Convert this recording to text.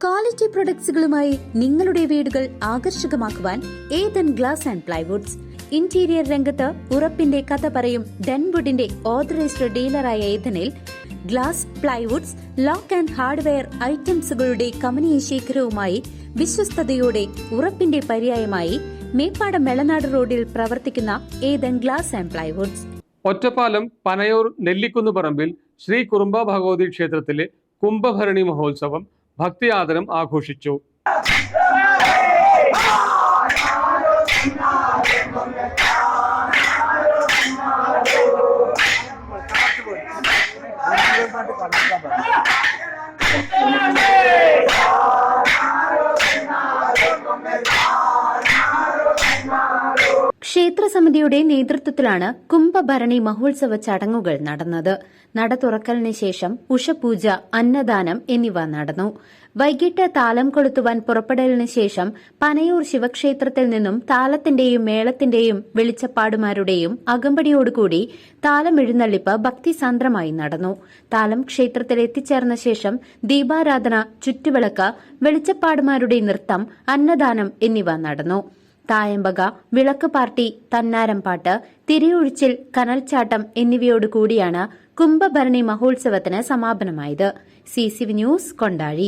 Quality പ്രൊഡക്ട്സുകളുമായി നിങ്ങളുടെ വീടുകൾ ആകർഷകമാക്കുവാൻ Ethan glass and plywoods. Interior രംഗത്ത് ഉറപ്പിന്റെ കഥ പറയും ഡെൻവുഡിന്റെ ഓതറൈസ്ഡ് ഡീലറായ ഏതനിൽ glass, plywoods, lock and hardware ഐറ്റംസുകളുടെ കമനീയ ശേഖരവുമായി വിശ്വസ്തയോടെ ഉറപ്പിന്റെ പര്യായമായി മേപ്പാടം മെളനാട് റോഡിൽ പ്രവർത്തിക്കുന്ന Ethan glass and plywoods. Ottapalam Panayur നെല്ലിക്കുന്നുപറമ്പിൽ ശ്രീ കുറുമ്പ ഭഗവതി ക്ഷേത്രത്തിലെ കുംഭഭരണി മഹോത്സവം ഭക്തി ആദരം ആഘോഷിച്ചു. ക്ഷേത്രസമിതിയുടെ നേതൃത്വത്തിലാണ് കുംഭഭരണി മഹോത്സവ ചടങ്ങുകൾ നടന്നത്. നട തുറക്കലിന് ശേഷം ഉഷപൂജ, അന്നദാനം എന്നിവ നടന്നു. വൈകിട്ട് താലം കൊളുത്തുവാൻ പുറപ്പെടലിന് ശേഷം പനയൂർ ശിവക്ഷേത്രത്തിൽ നിന്നും താലത്തിന്റെയും മേളത്തിന്റെയും വെളിച്ചപ്പാടുമാരുടെയും അകമ്പടിയോടുകൂടി താലം എഴുന്നള്ളിപ്പ് ഭക്തിസാന്ദ്രമായി നടന്നു. താലം ക്ഷേത്രത്തിൽ എത്തിച്ചേർന്ന ശേഷം ദീപാരാധന, ചുറ്റുവിളക്ക്, വെളിച്ചപ്പാടുമാരുടെ നൃത്തം, അന്നദാനം എന്നിവ നടന്നു. തായമ്പക, വിളക്ക് പാർട്ടി, തന്നാരം പാട്ട്, തിരിയൊഴിച്ചിൽ, കനൽച്ചാട്ടം എന്നിവയോടുകൂടിയാണ് കുംഭഭരണി മഹോത്സവത്തിന് സമാപനമായത്. CCV news, Kondazhy.